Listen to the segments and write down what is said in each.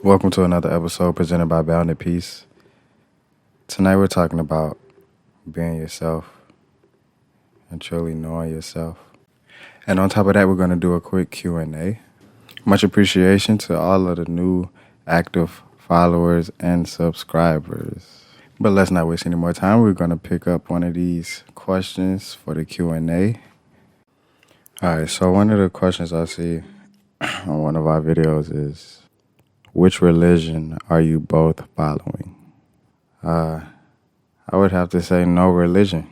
Welcome to another episode presented by Bounded Peace. Tonight we're talking about being yourself and truly knowing yourself. And on top of that, we're going to do a quick Q&A. Much appreciation to all of the new active followers and subscribers. But let's not waste any more time. We're going to pick up one of these questions for the Q&A. All right, so one of the questions I see on one of our videos is, which religion are you both following? I would have to say no religion.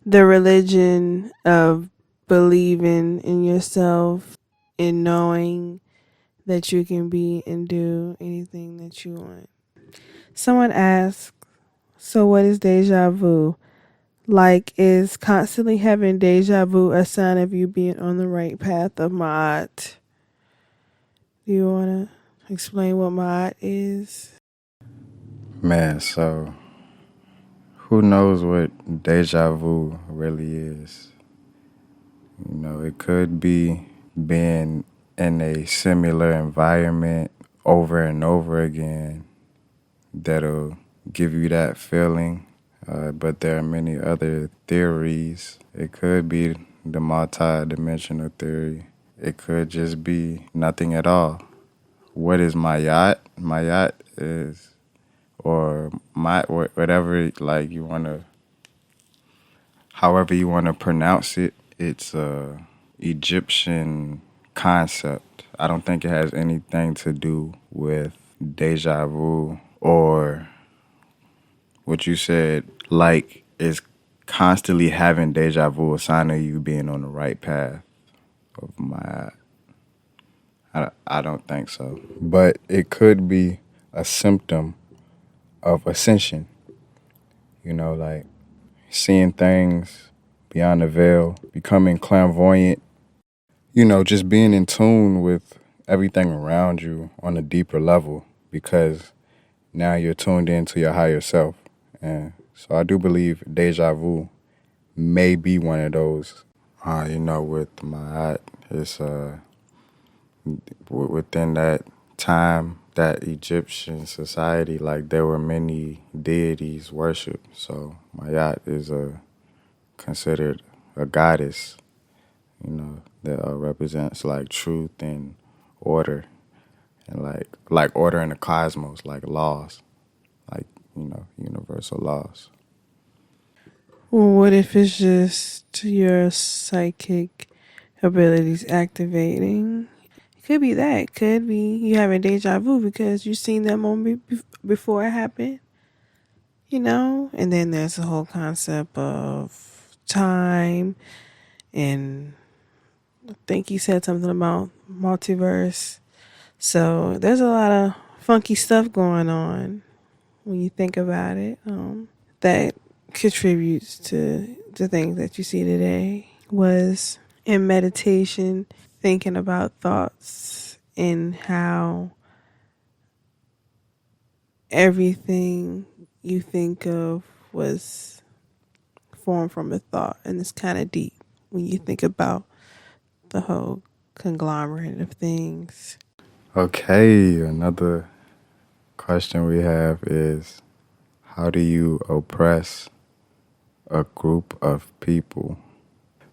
The religion of believing in yourself and knowing that you can be and do anything that you want. Someone asked, so what is deja vu? Like, is constantly having deja vu a sign of you being on the right path of Ma'at? Do you want to explain what Ma'at is? Man, so who knows what deja vu really is? You know, it could be being in a similar environment over and over again that'll give you that feeling. But there are many other theories. It could be the multi-dimensional theory. It could just be nothing at all. What is Mayat? Mayat is, or whatever, like you want to, however you want to pronounce it, it's a Egyptian concept. I don't think it has anything to do with deja vu or what you said, like is constantly having deja vu a sign of you being on the right path of my. I don't think so. But it could be a symptom of ascension. You know, like seeing things beyond the veil, becoming clairvoyant, you know, just being in tune with everything around you on a deeper level because now you're tuned into your higher self. And so I do believe deja vu may be one of those. You know, with my it's within that time, that Egyptian society, like there were many deities worshipped. So Mayat is considered a goddess, you know, that represents like truth and order, and like order in the cosmos, like laws, like, you know, universal laws. Well, what if it's just your psychic abilities activating? It could be that. It could be you having deja vu because you've seen that moment before it happened, you know? And then there's the whole concept of time. And I think you said something about multiverse. So there's a lot of funky stuff going on when you think about it, that contributes to the things that you see today. Was in meditation, thinking about thoughts and how everything you think of was formed from a thought. And it's kind of deep when you think about the whole conglomerate of things. Okay, another question we have is, how do you oppress a group of people?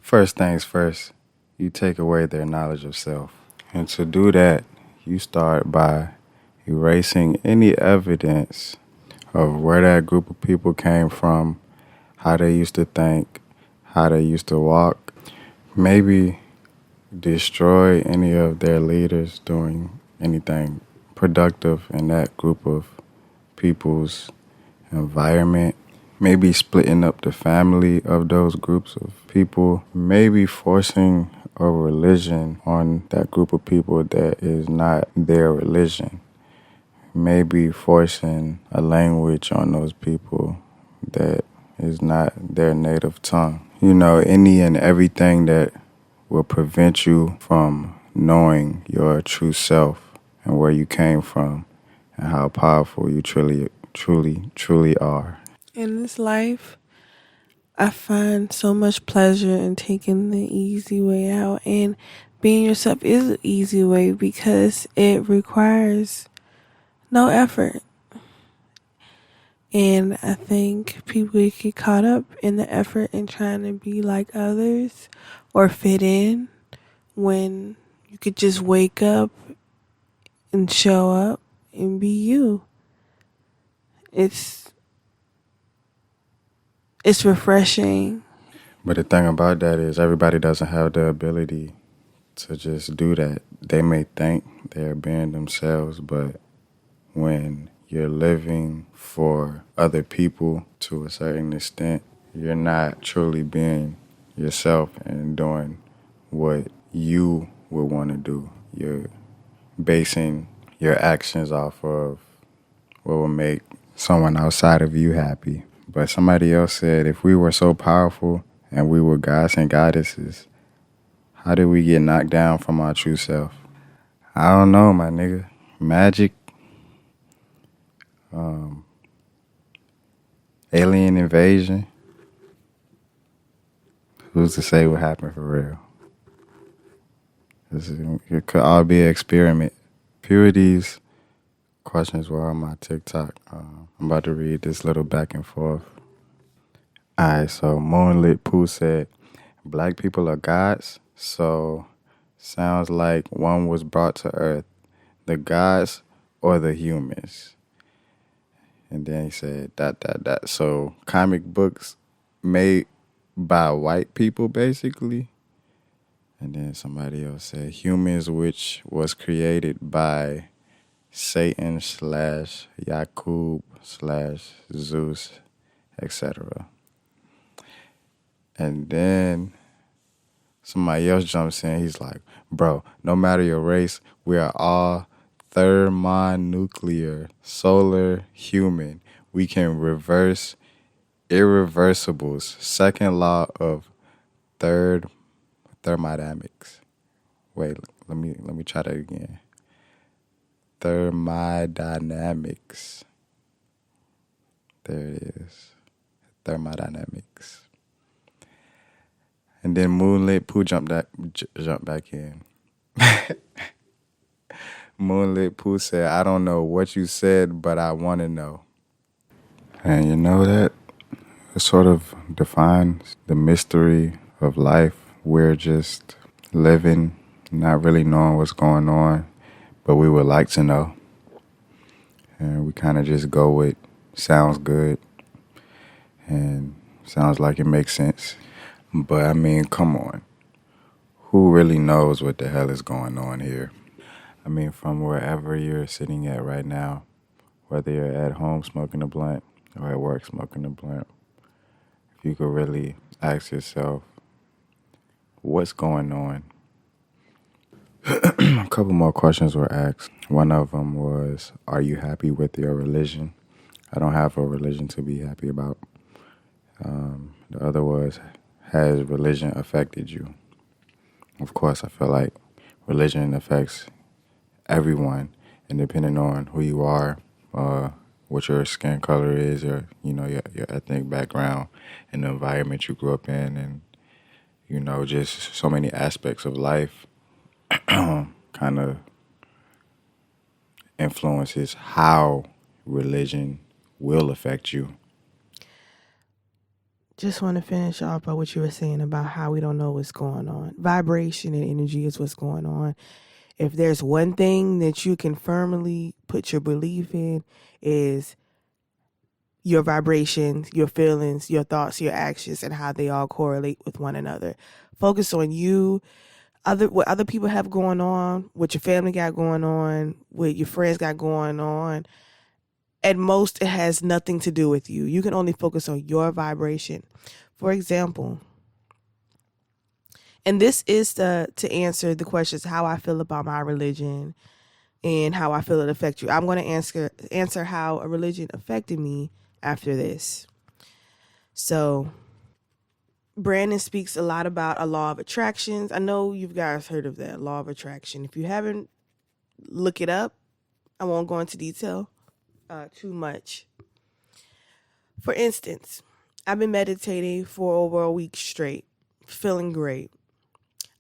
First things first, you take away their knowledge of self. And to do that, you start by erasing any evidence of where that group of people came from, how they used to think, how they used to walk. Maybe destroy any of their leaders doing anything productive in that group of people's environment. Maybe splitting up the family of those groups of people. Maybe forcing a religion on that group of people that is not their religion. Maybe forcing a language on those people that is not their native tongue. You know, any and everything that will prevent you from knowing your true self and where you came from and how powerful you truly are. In this life, I find so much pleasure in taking the easy way out, and being yourself is an easy way because it requires No effort. And I think people get caught up in the effort and trying to be like others or fit in when you could just wake up and show up and be you. It's it's refreshing. But the thing about that is everybody doesn't have the ability to just do that. They may think they're being themselves, but when you're living for other people to a certain extent, you're not truly being yourself and doing what you would want to do. You're basing your actions off of what will make someone outside of you happy. But somebody else said if we were so powerful and we were gods and goddesses, how did we get knocked down from our true self? I don't know, my nigga. Magic, alien invasion. Who's to say what happened for real? It could all be an experiment. Purity's questions were on my TikTok. I'm about to read this little back and forth. Alright, so Moonlit Pooh said, Black people are gods, so sounds like one was brought to earth. The gods or the humans? And then he said, that. So comic books made by white people, basically. And then somebody else said, humans, which was created by Satan slash Yakub slash Zeus, etc. And then somebody else jumps in. He's like, bro, no matter your race, we are all thermonuclear, solar, human. We can reverse irreversibles. Second law of thermodynamics. Wait, let me try that again. Thermodynamics. There it is. Thermodynamics. And then Moonlit Pooh jumped back in. Moonlit Pooh said, I don't know what you said, but I want to know. And you know that it sort of defines the mystery of life. We're just living, not really knowing what's going on, but we would like to know. And we kind of just go with sounds good and sounds like it makes sense. But I mean, come on. Who really knows what the hell is going on here? I mean, from wherever you're sitting at right now, whether you're at home smoking a blunt or at work smoking a blunt, if you could really ask yourself, what's going on? A couple more questions were asked. One of them was, are you happy with your religion? I don't have a religion to be happy about. The other was, has religion affected you? Of course, I feel like religion affects everyone, and depending on who you are, what your skin color is, or your ethnic background, and the environment you grew up in, and just so many aspects of life, kind of influences how religion will affect you. Just want to finish off by what you were saying about how we don't know what's going on. Vibration and energy is what's going on. If there's one thing that you can firmly put your belief in, is your vibrations, your feelings, your thoughts, your actions, and how they all correlate with one another. Focus on you, what other people have going on, what your family got going on, what your friends got going on. At most, it has nothing to do with you. You can only focus on your vibration. For example, and this is to answer the questions how I feel about my religion and how I feel it affects you. I'm going to answer how a religion affected me after this. So, Brandon speaks a lot about a law of attractions. I know you guys heard of that law of attraction. If you haven't, look it up. I won't go into detail too much. For instance, I've been meditating for over a week straight, feeling great.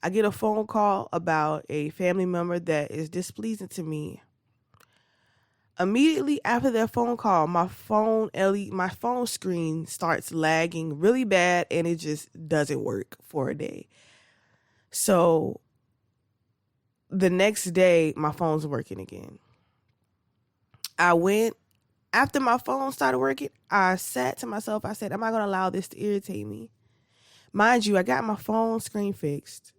I get a phone call about a family member that is displeasing to me. Immediately after that phone call, my phone screen starts lagging really bad, and it just doesn't work for a day. So the next day, my phone's working again. I went, after my phone started working, I sat to myself, I said, am I going to allow this to irritate me? Mind you, I got my phone screen fixed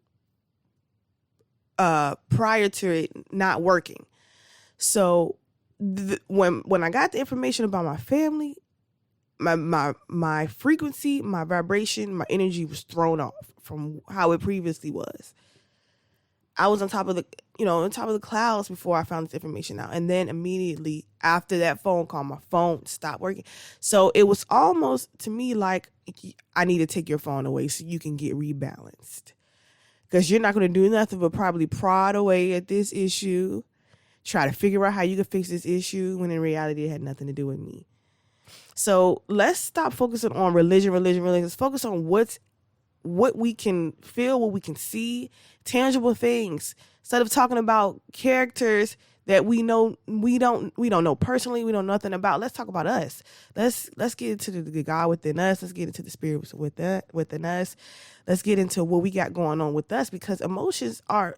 prior to it not working. So when I got the information about my family, my frequency, my vibration, my energy was thrown off from how it previously was. I was on top of the clouds before I found this information out. And then immediately after that phone call, my phone stopped working. So it was almost to me like, I need to take your phone away so you can get rebalanced. Because you're not going to do nothing but probably prod away at this issue, try to figure out how you can fix this issue, when in reality it had nothing to do with me. So let's stop focusing on religion. Let's focus on what we can feel, what we can see, tangible things. Instead of talking about characters that we don't know personally, we know nothing about. Let's talk about us. Let's get into the God within us. Let's get into the spirit within us. Let's get into what we got going on with us, because emotions are,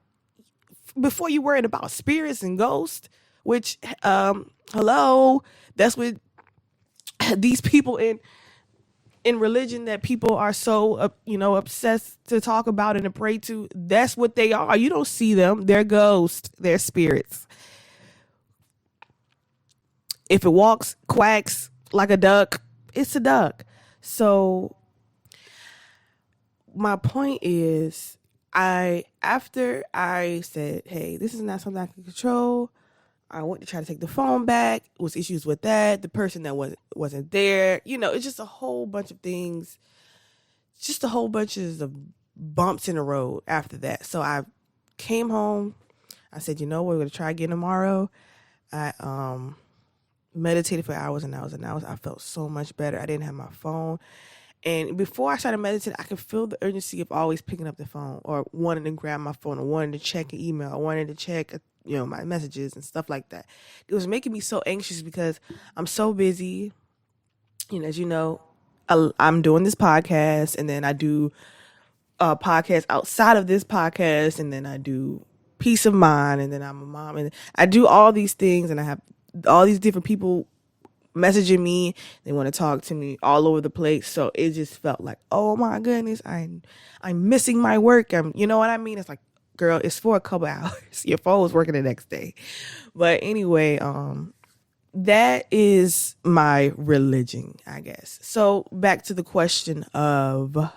before you worried about spirits and ghosts, which hello, that's what these people in religion that people are so obsessed to talk about and to pray to, that's what they are. You don't see them. They're ghosts. They're spirits. If it walks, quacks like a duck, it's a duck. So my point is, after I said, hey, this is not something I can control, I went to try to take the phone back. It was issues with that. The person that wasn't there. It's just a whole bunch of things. Just a whole bunch of bumps in the road after that. So I came home. I said, we're going to try again tomorrow. I meditated for hours and hours and hours. I felt so much better. I didn't have my phone. And before I started meditating, I could feel the urgency of always picking up the phone, or wanting to grab my phone, or wanting to check an email, or wanting to check my messages and stuff like that. It was making me so anxious because I'm so busy. As you know, I'm doing this podcast, and then I do a podcast outside of this podcast, and then I do Peace of Mind, and then I'm a mom, and I do all these things, and I have all these different people messaging me. They want to talk to me all over the place. So it just felt like, oh my goodness, I'm missing my work. You know what I mean? It's like, girl, it's for a couple hours. Your phone was working the next day. But anyway, that is my religion, I guess. So back to the question of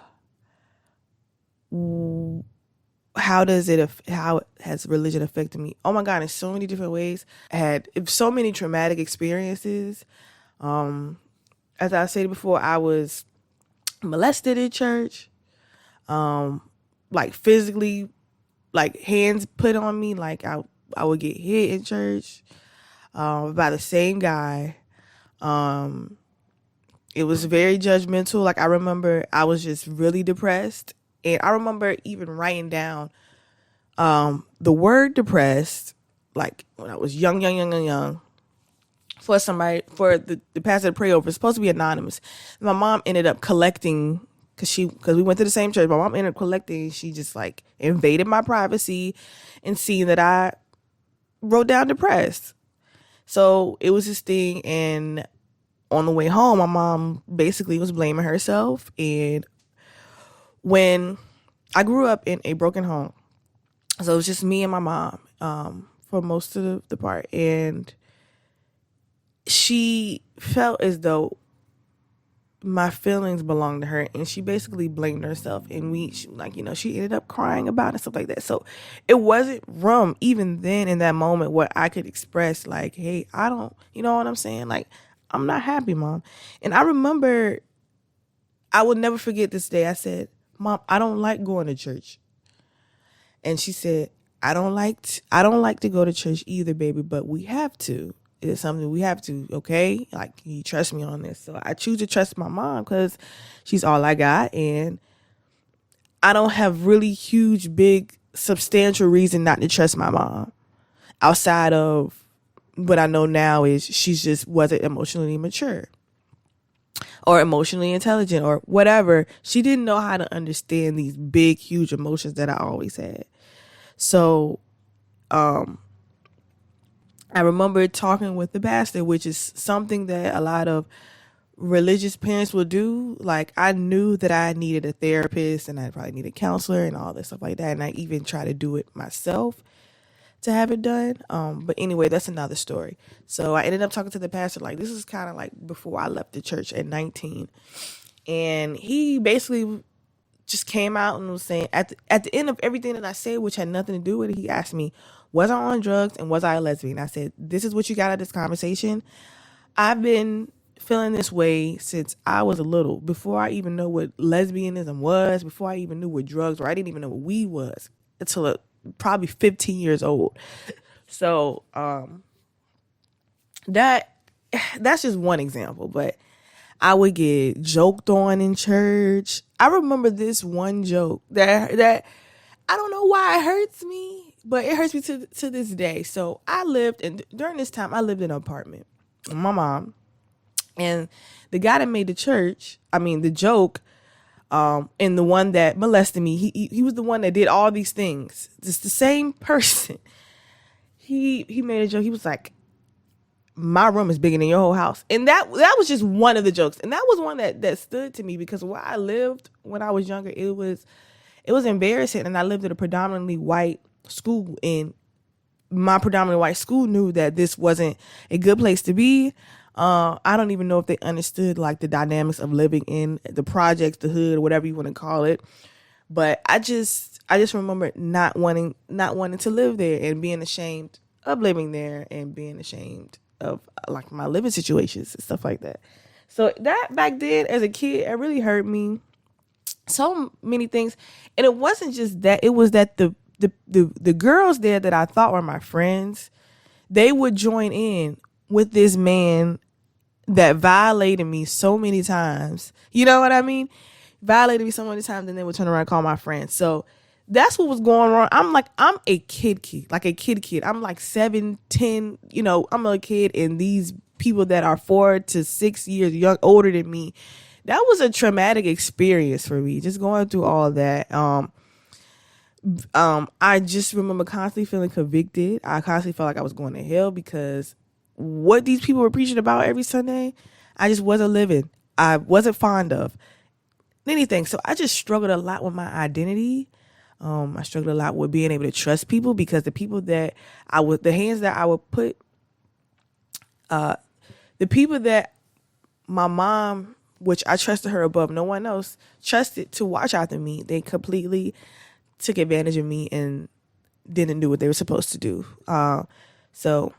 how has religion affected me? Oh my God, in so many different ways. I had so many traumatic experiences. As I said before, I was molested in church, like physically, like hands put on me, like I would get hit in church, by the same guy. It was very judgmental. Like, I remember I was just really depressed, and I remember even writing down, the word depressed, like when I was young, for the pastor to pray over. It's supposed to be anonymous. My mom ended up collecting, because we went to the same church. My mom ended up collecting. She just like invaded my privacy and seeing that I wrote down depressed. So it was this thing. And on the way home, my mom basically was blaming herself. And when I grew up in a broken home, so it was just me and my mom, for most of the part. And she felt as though my feelings belonged to her, and she basically blamed herself. And she ended up crying about it and stuff like that. So it wasn't room even then in that moment where I could express like, hey, I don't, you know what I'm saying? Like, I'm not happy, Mom. And I remember, I will never forget this day. I said, Mom, I don't like going to church. And she said, I don't like to go to church either, baby, but we have to. It's something we have to, okay? Like, you trust me on this. So I choose to trust my mom because she's all I got. And I don't have really huge, big, substantial reason not to trust my mom outside of what I know now is she just wasn't emotionally mature or emotionally intelligent or whatever. She didn't know how to understand these big, huge emotions that I always had. So, I remember talking with the pastor, which is something that a lot of religious parents will do. Like, I knew that I needed a therapist and I probably need a counselor and all this stuff like that. And I even try to do it myself to have it done. But anyway, that's another story. So I ended up talking to the pastor. Like, this is kind of like before I left the church at 19. And he basically just came out and was saying at the end of everything that I said, which had nothing to do with it, he asked me, was I on drugs and was I a lesbian? I said, this is what you got out of this conversation. I've been feeling this way since I was a little, before I even know what lesbianism was, before I even knew what drugs were. I didn't even know what weed was until probably 15 years old. So that's just one example, but I would get joked on in church. I remember this one joke that I don't know why it hurts me, but it hurts me to this day. So during this time I lived in an apartment with my mom, and the guy that made the joke, and the one that molested me, he was the one that did all these things. It's the same person. He made a joke. He was like, my room is bigger than your whole house. And that was just one of the jokes. And that was one that stood to me, because where I lived when I was younger, it was embarrassing. And I lived at a predominantly white school, and my predominantly white school knew that this wasn't a good place to be. I don't even know if they understood like the dynamics of living in the projects, the hood, or whatever you want to call it. But I just remember not wanting to live there and being ashamed of living there and being ashamed of like my living situations and stuff like that. So that back then as a kid, it really hurt me. So many things. And it wasn't just that, it was that the girls there that I thought were my friends, they would join in with this man that violated me so many times. You know what I mean? Violated me so many times, and they would turn around and call my friends. So that's what was going on. I'm a kid, like a kid. I'm like 7, 10, I'm a kid, and these people that are 4 to 6 years older than me, that was a traumatic experience for me, just going through all that. I just remember constantly feeling convicted. I constantly felt like I was going to hell, because what these people were preaching about every Sunday, I just wasn't living. I wasn't fond of anything. So I just struggled a lot with my identity. I struggled a lot with being able to trust people, because the people that the hands that I would put, the people that my mom, which I trusted her above no one else, trusted to watch after me, they completely took advantage of me and didn't do what they were supposed to do. So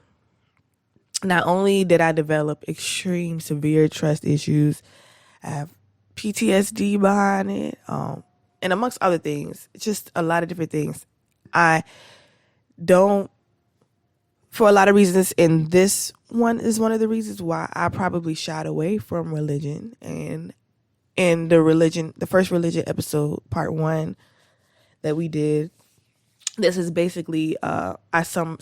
not only did I develop extreme severe trust issues, I have PTSD behind it, and amongst other things, just a lot of different things. I don't, for a lot of reasons, and this one is one of the reasons why I probably shied away from religion. And in the first religion episode, part 1 that we did, this is basically, I some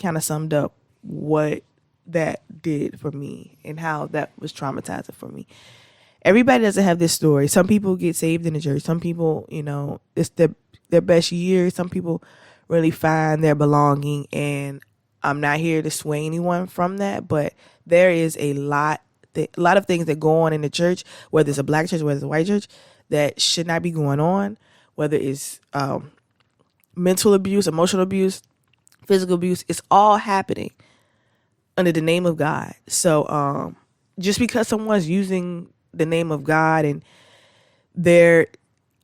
kind of summed up what that did for me and how that was traumatizing for me. Everybody doesn't have this story. Some people get saved in the church. Some people, it's their best year. Some people really find their belonging. And I'm not here to sway anyone from that, but there is a lot of things that go on in the church, whether it's a black church, whether it's a white church, that should not be going on, whether it's mental abuse, emotional abuse, physical abuse. It's all happening under the name of God. So just because someone's using the name of God, and a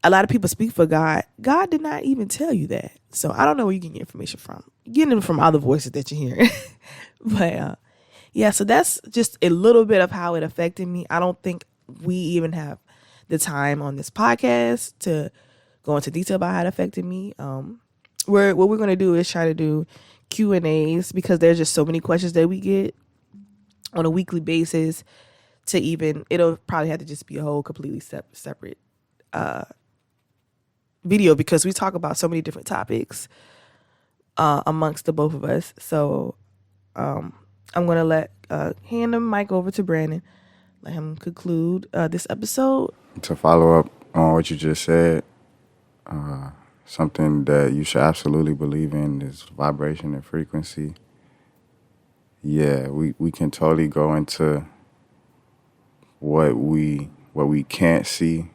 lot of people speak for God did not even tell you that. So I don't know where you get your information from. You're getting it from other voices that you're hearing. But yeah, so that's just a little bit of how it affected me. I don't think we even have the time on this podcast to go into detail about how it affected me. What we're going to do is try to do Q&As, because there's just so many questions that we get on a weekly basis. It'll probably have to just be a whole completely separate video, because we talk about so many different topics amongst the both of us. So I'm going to hand the mic over to Brandon, let him conclude this episode. To follow up on what you just said, something that you should absolutely believe in is vibration and frequency. Yeah, we can totally go into what we can't see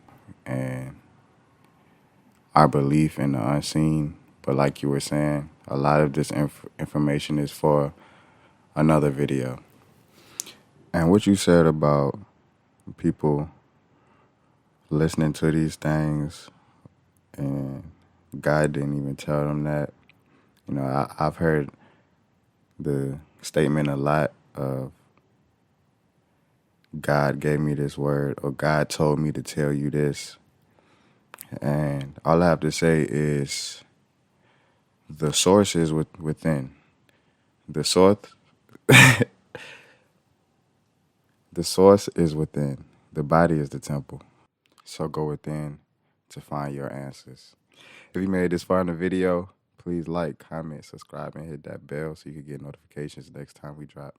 and our belief in the unseen. But like you were saying, a lot of this information is for another video. And what you said about people listening to these things and God didn't even tell them that. You know, I've heard the statement a lot of God gave me this word or God told me to tell you this. And all I have to say is the source is within. The source the source is within. The body is the temple. So go within to find your answers. If you made this far in the video, please like, comment, subscribe, and hit that bell so you can get notifications next time we drop.